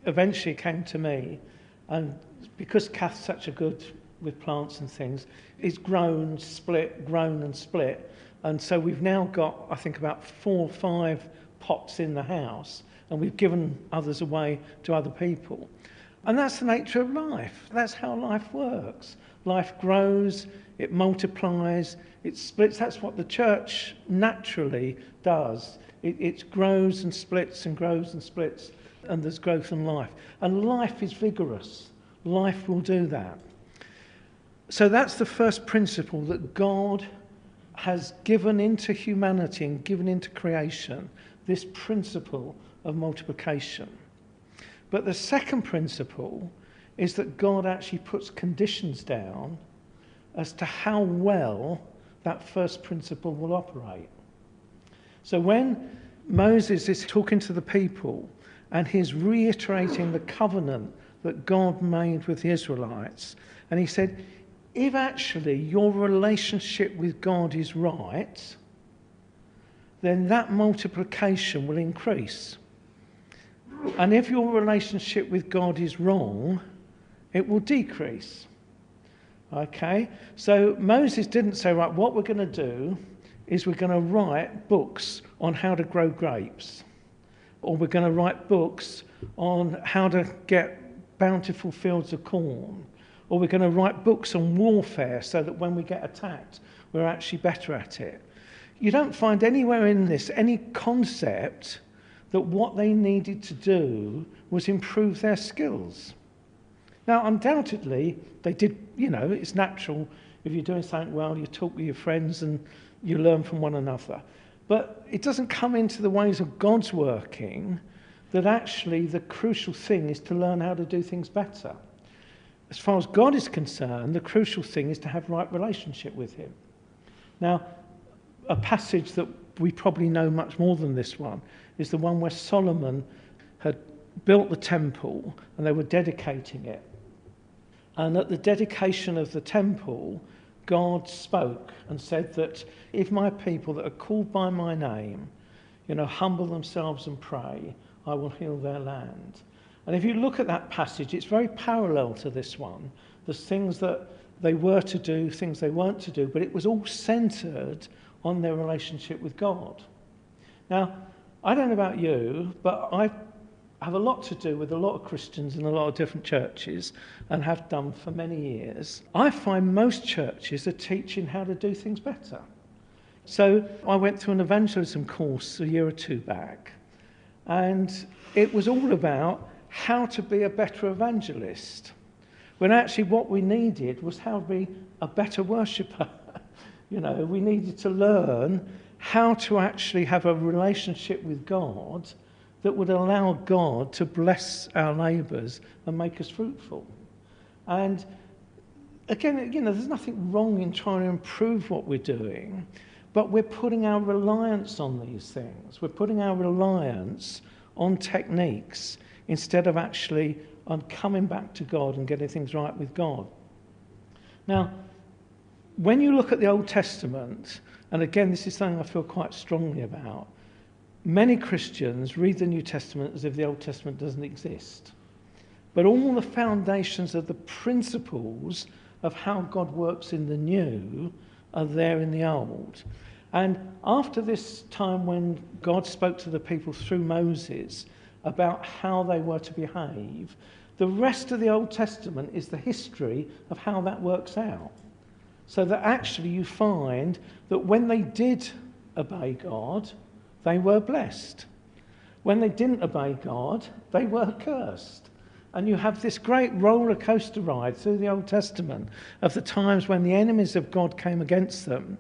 eventually it came to me. And because Kath's such a good with plants and things, it's grown and split. And so we've now got, I think, about 4 or 5 pots in the house, and we've given others away to other people. And that's the nature of life. That's how life works. Life grows, it multiplies, it splits. That's what the church naturally does. It grows and splits and grows and splits, and there's growth in life. And life is vigorous. Life will do that. So that's the first principle, that God has given into humanity and given into creation this principle of multiplication. But the second principle is that God actually puts conditions down as to how well that first principle will operate. So when Moses is talking to the people and he's reiterating the covenant that God made with the Israelites, and he said, if actually your relationship with God is right, then that multiplication will increase. And if your relationship with God is wrong, it will decrease. Okay? So Moses didn't say, right, what we're going to do is we're going to write books on how to grow grapes, or we're going to write books on how to get bountiful fields of corn, or we're going to write books on warfare so that when we get attacked, we're actually better at it. You don't find anywhere in this any concept that what they needed to do was improve their skills. Now, undoubtedly, they did, it's natural. If you're doing something well, you talk with your friends and you learn from one another. But it doesn't come into the ways of God's working that actually the crucial thing is to learn how to do things better. As far as God is concerned, the crucial thing is to have right relationship with him. Now, a passage that we probably know much more than this one is the one where Solomon had built the temple and they were dedicating it. And at the dedication of the temple, God spoke and said that if my people that are called by my name, humble themselves and pray, I will heal their land. And if you look at that passage, it's very parallel to this one. There's things that they were to do, things they weren't to do, but it was all centred on their relationship with God. Now, I don't know about you, but I have a lot to do with a lot of Christians in a lot of different churches and have done for many years. I find most churches are teaching how to do things better. So I went through an evangelism course a year or two back, and it was all about how to be a better evangelist, when actually what we needed was how to be a better worshipper. We needed to learn how to actually have a relationship with God that would allow God to bless our labours and make us fruitful. And again, there's nothing wrong in trying to improve what we're doing, but we're putting our reliance on these things. We're putting our reliance on techniques instead of actually on coming back to God and getting things right with God. Now, when you look at the Old Testament, and again, this is something I feel quite strongly about, many Christians read the New Testament as if the Old Testament doesn't exist. But all the foundations of the principles of how God works in the New are there in the Old. And after this time when God spoke to the people through Moses about how they were to behave, The rest of the Old Testament is the history of how that works out. So that actually you find that when they did obey God, they were blessed. When they didn't obey God, they were cursed. And you have this great roller coaster ride through the Old Testament of the times when the enemies of God came against them.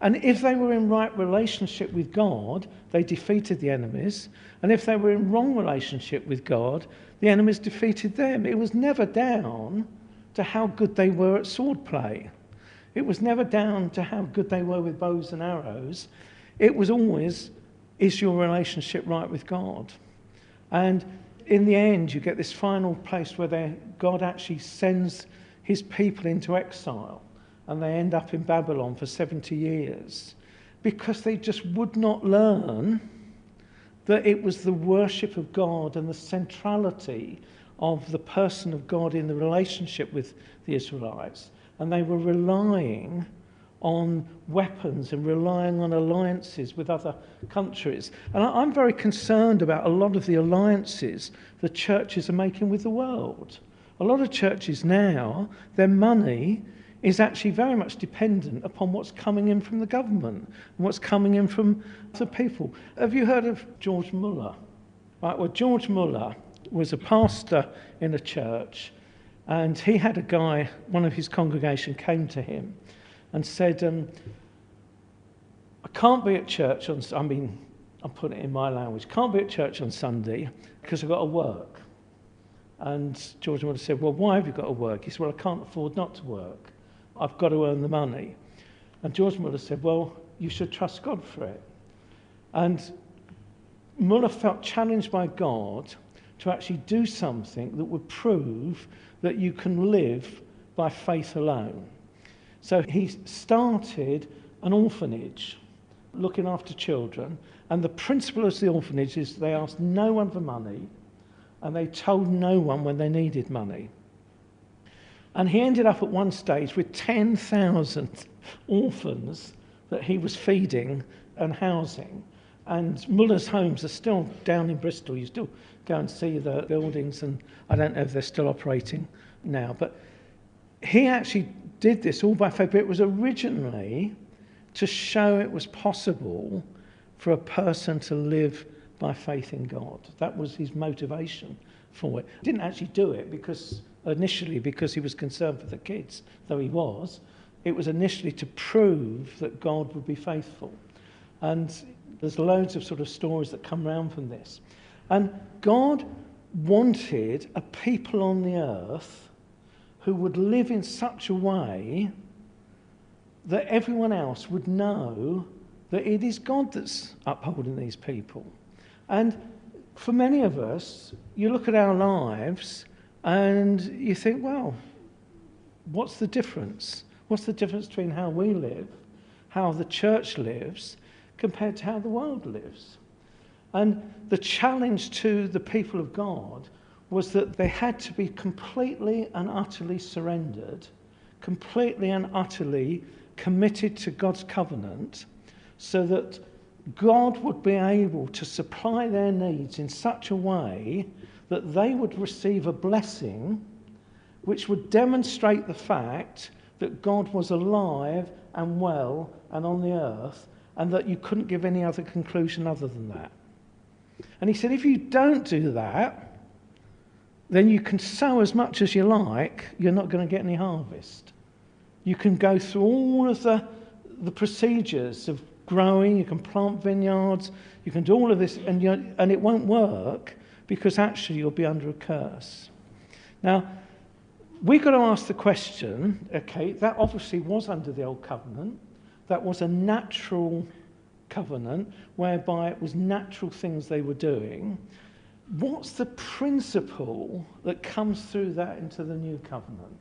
And if they were in right relationship with God, they defeated the enemies. And if they were in wrong relationship with God, the enemies defeated them. It was never down to how good they were at swordplay. It was never down to how good they were with bows and arrows. It was always, is your relationship right with God? And in the end, you get this final place where God actually sends his people into exile, and they end up in Babylon for 70 years because they just would not learn that it was the worship of God and the centrality of the person of God in the relationship with the Israelites. And they were relying on weapons and relying on alliances with other countries. And I'm very concerned about a lot of the alliances the churches are making with the world. A lot of churches now, their money is actually very much dependent upon what's coming in from the government and what's coming in from the people. Have you heard of George Muller? Right, well, George Muller was a pastor in a church, and he had a guy, one of his congregation came to him and said, I can't be at church on, I'm putting it in my language, can't be at church on Sunday because I've got to work. And George Muller said, well, why have you got to work? He said, well, I can't afford not to work. I've got to earn the money. And George Muller said, well, you should trust God for it. And Muller felt challenged by God to actually do something that would prove that you can live by faith alone. So he started an orphanage looking after children, and the principle of the orphanage is they asked no one for money and they told no one when they needed money. And he ended up at one stage with 10,000 orphans that he was feeding and housing. And Muller's homes are still down in Bristol. You still go and see the buildings, and I don't know if they're still operating now. But he actually did this all by faith, but it was originally to show it was possible for a person to live by faith in God. That was his motivation for it. He didn't actually do it initially because he was concerned for the kids, though he was. It was initially to prove that God would be faithful. And there's loads of sort of stories that come around from this. And God wanted a people on the earth who would live in such a way that everyone else would know that it is God that's upholding these people. And for many of us, you look at our lives and you think, well, what's the difference? What's the difference between how we live, how the church lives, compared to how the world lives? And the challenge to the people of God was that they had to be completely and utterly surrendered, completely and utterly committed to God's covenant, so that God would be able to supply their needs in such a way that they would receive a blessing which would demonstrate the fact that God was alive and well and on the earth, and that you couldn't give any other conclusion other than that. And he said, if you don't do that, then you can sow as much as you like, you're not going to get any harvest. You can go through all of the procedures of growing, you can plant vineyards, you can do all of this, and it won't work because actually you'll be under a curse. Now, we've got to ask the question, okay, that obviously was under the old covenant. That was a natural covenant whereby it was natural things they were doing. What's the principle that comes through that into the new covenant?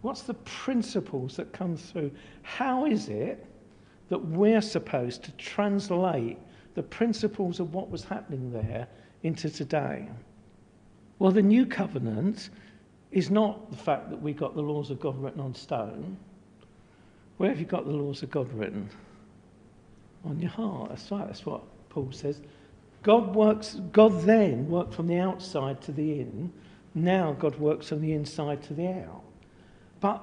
What's the principles that come through? How is it that we're supposed to translate the principles of what was happening there into today? Well, the new covenant is not the fact that we got the laws of God written on stone. Where have you got the laws of God written? On your heart. That's right, that's what Paul says. God then worked from the outside to the in Now God works from the inside to the out. But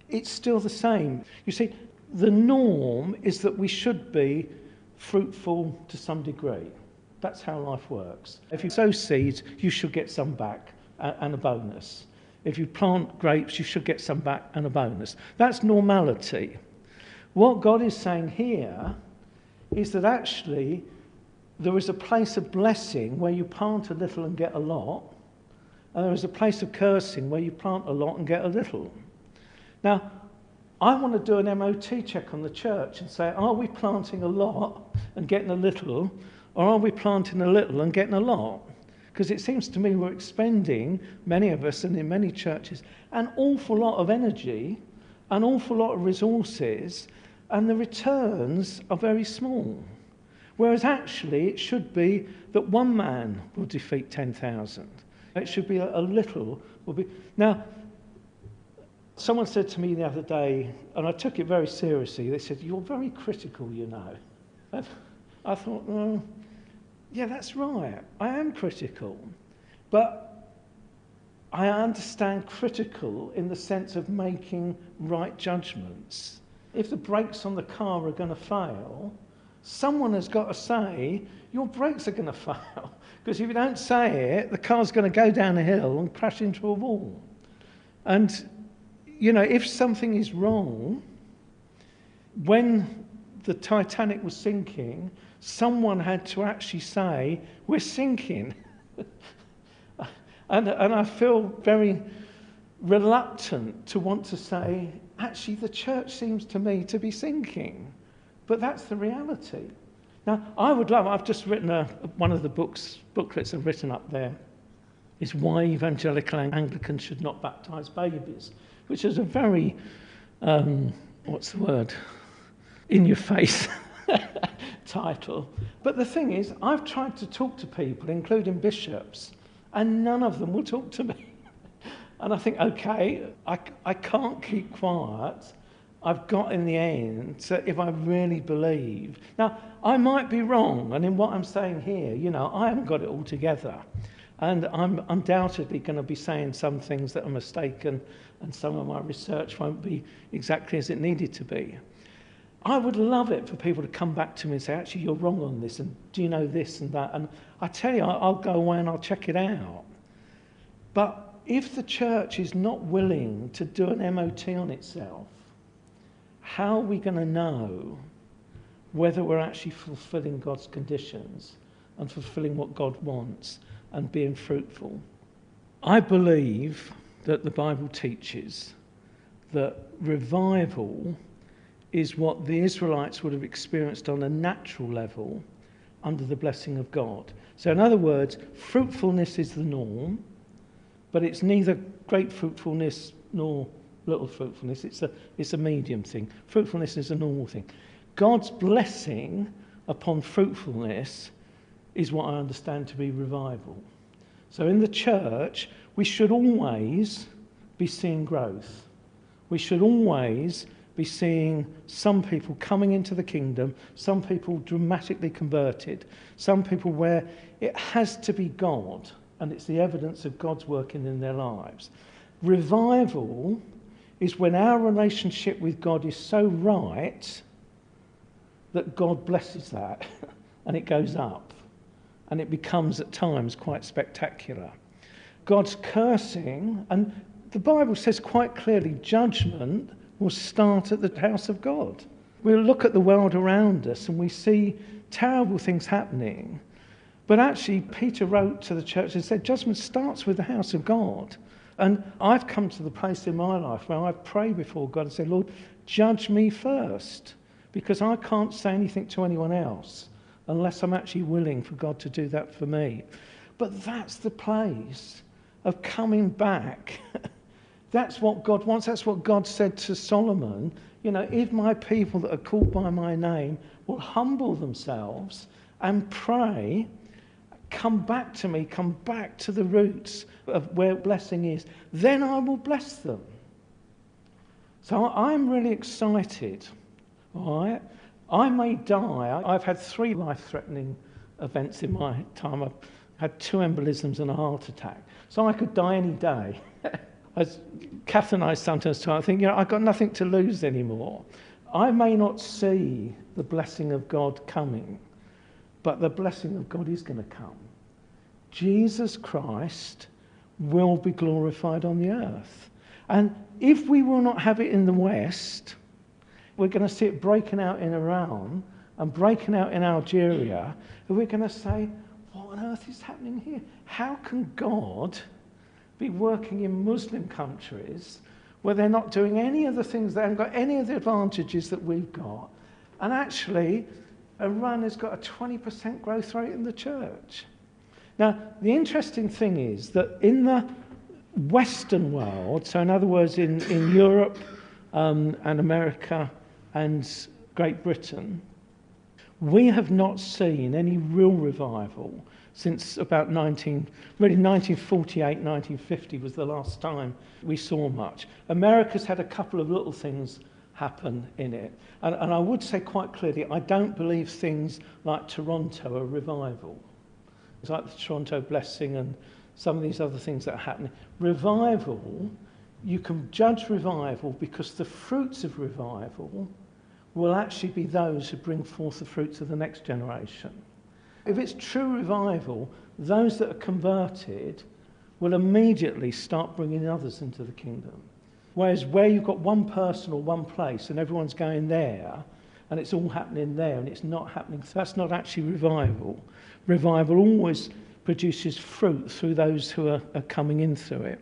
it's still the same. You see, the norm is that we should be fruitful to some degree. That's how life works. If you sow seeds, you should get some back and a bonus. If you plant grapes, you should get some back and a bonus. That's normality. What God is saying here is that actually there is a place of blessing where you plant a little and get a lot, and there is a place of cursing where you plant a lot and get a little. Now, I want to do an MOT check on the church and say, are we planting a lot and getting a little, or are we planting a little and getting a lot? Because it seems to me we're expending, many of us and in many churches, an awful lot of energy, an awful lot of resources, and the returns are very small. Whereas actually it should be that one man will defeat 10,000. It should be a little will be. Now, someone said to me the other day, and I took it very seriously, they said, you're very critical, you know. And I thought, well, yeah, that's right. I am critical. But I understand critical in the sense of making right judgments. If the brakes on the car are going to fail, someone has got to say, your brakes are going to fail. Because if you don't say it, the car's going to go down a hill and crash into a wall. And, you know, if something is wrong, when the Titanic was sinking, someone had to actually say, we're sinking. and I feel very reluctant to want to say, actually, the church seems to me to be sinking. But that's the reality. Now, I've just written one of the booklets I've written up there, is Why Evangelical Anglicans Should Not Baptise Babies, which is a very, in-your-face title. But the thing is, I've tried to talk to people, including bishops, and none of them will talk to me. And I think, okay, I can't keep quiet. I've got in the end, so if I really believe. Now, I might be wrong, and in what I'm saying here, you know, I haven't got it all together. And I'm undoubtedly going to be saying some things that are mistaken, and some of my research won't be exactly as it needed to be. I would love it for people to come back to me and say, actually, you're wrong on this, and do you know this and that? And I tell you, I'll go away and I'll check it out. But if the church is not willing to do an MOT on itself, how are we going to know whether we're actually fulfilling God's conditions and fulfilling what God wants and being fruitful? I believe that the Bible teaches that revival is what the Israelites would have experienced on a natural level under the blessing of God. So in other words, fruitfulness is the norm, but it's neither great fruitfulness nor little fruitfulness. It's a medium thing. Fruitfulness is a normal thing. God's blessing upon fruitfulness is what I understand to be revival. So in the church, we should always be seeing growth. We should always be seeing some people coming into the kingdom, some people dramatically converted, some people where it has to be God, and it's the evidence of God's working in their lives. Revival is when our relationship with God is so right that God blesses that and it goes up and it becomes at times quite spectacular. God's cursing, and the Bible says quite clearly, judgment will start at the house of God. We'll look at the world around us and we see terrible things happening. But actually, Peter wrote to the church and said, judgment starts with the house of God. And I've come to the place in my life where I pray before God and say, Lord, judge me first, because I can't say anything to anyone else unless I'm actually willing for God to do that for me. But that's the place of coming back. That's what God wants. That's what God said to Solomon. You know, if my people that are called by my name will humble themselves and pray, come back to me, come back to the roots of where blessing is, then I will bless them. So I'm really excited, all right? I may die. I've had 3 life-threatening events in my time. had 2 embolisms and a heart attack. So I could die any day. As Kath and I sometimes talk, I think, I've got nothing to lose anymore. I may not see the blessing of God coming, but the blessing of God is going to come. Jesus Christ will be glorified on the earth. And if we will not have it in the West, we're going to see it breaking out in Iran and breaking out in Algeria, and we're going to say, what on earth is happening here? How can God be working in Muslim countries where they're not doing any of the things, they haven't got any of the advantages that we've got? And actually, Iran has got a 20% growth rate in the church. Now, the interesting thing is that in the Western world, so in other words, in Europe and America and Great Britain, we have not seen any real revival since about 1948, 1950 was the last time we saw much. America's had a couple of little things happen in it. And I would say quite clearly, I don't believe things like Toronto are revival. It's like the Toronto blessing and some of these other things that are happening. Revival, you can judge revival because the fruits of revival will actually be those who bring forth the fruits of the next generation. If it's true revival, those that are converted will immediately start bringing others into the kingdom. Whereas where you've got one person or one place and everyone's going there and it's all happening there and it's not happening, so that's not actually revival. Revival always produces fruit through those who are coming in through it.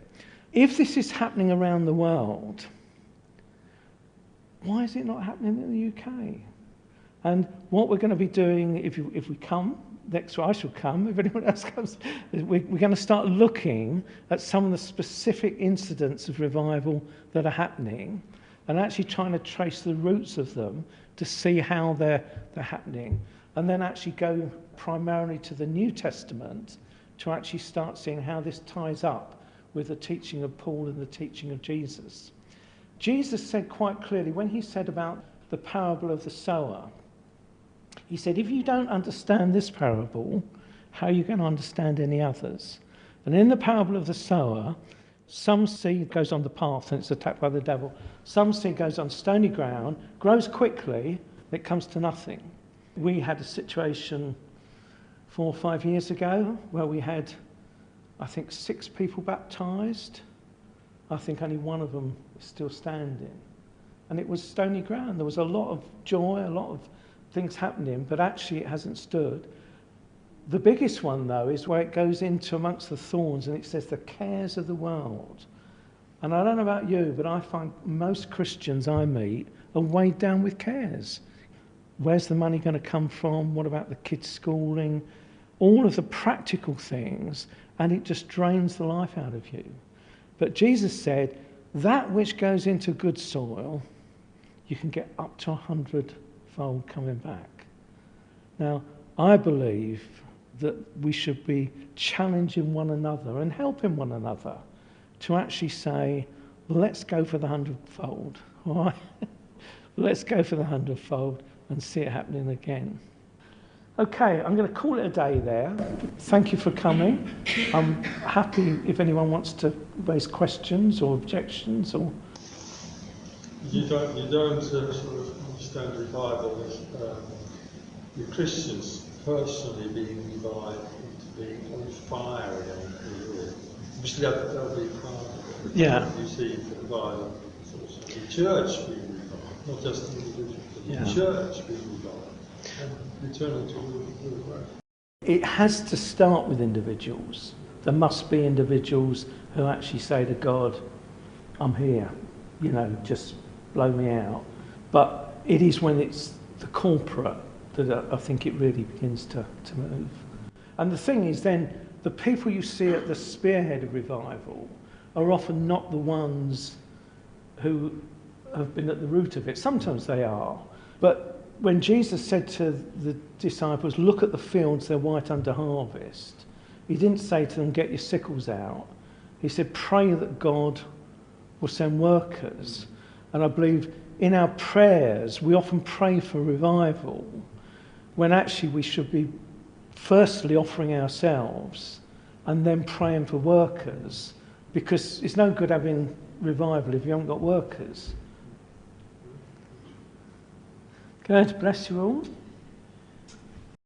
If this is happening around the world, why is it not happening in the UK? And what we're going to be doing if we come, next I shall come, if anyone else comes, we're going to start looking at some of the specific incidents of revival that are happening and actually trying to trace the roots of them to see how they're happening. And then actually go primarily to the New Testament to actually start seeing how this ties up with the teaching of Paul and the teaching of Jesus. Jesus said quite clearly, when he said about the parable of the sower, he said, if you don't understand this parable, how are you going to understand any others? And in the parable of the sower, some seed goes on the path and it's attacked by the devil. Some seed goes on stony ground, grows quickly, and it comes to nothing. We had a situation 4 or 5 years ago where we had, I think, 6 people baptised. I think only one of them is still standing. And it was stony ground. There was a lot of joy, a lot of things happening, but actually it hasn't stood. The biggest one, though, is where it goes into amongst the thorns and it says the cares of the world. And I don't know about you, but I find most Christians I meet are weighed down with cares. Where's the money going to come from? What about the kids' schooling? All of the practical things, and it just drains the life out of you. But Jesus said, that which goes into good soil, you can get up to 100-fold coming back. Now, I believe that we should be challenging one another and helping one another to actually say, let's go for the 100-fold, all right? Let's go for the 100-fold and see it happening again. Okay, I'm going to call it a day there. Thank you for coming. I'm happy if anyone wants to raise questions or objections or... You don't sort of understand revival as the Christians personally being revived into being on fire again. Obviously that'll be part of it. Yeah. You see revival, the church being revived, not just the individuals, but the church being revived. And returning to the way. It has to start with individuals. There must be individuals who actually say to God, I'm here, just blow me out. But it is when it's the corporate that I think it really begins to move. And the thing is then, the people you see at the spearhead of revival are often not the ones who have been at the root of it. Sometimes they are. But when Jesus said to the disciples, look at the fields, they're white under harvest, he didn't say to them, get your sickles out. He said, pray that God will send workers. And I believe in our prayers, we often pray for revival, when actually we should be firstly offering ourselves and then praying for workers, because it's no good having revival if you haven't got workers. God bless you all.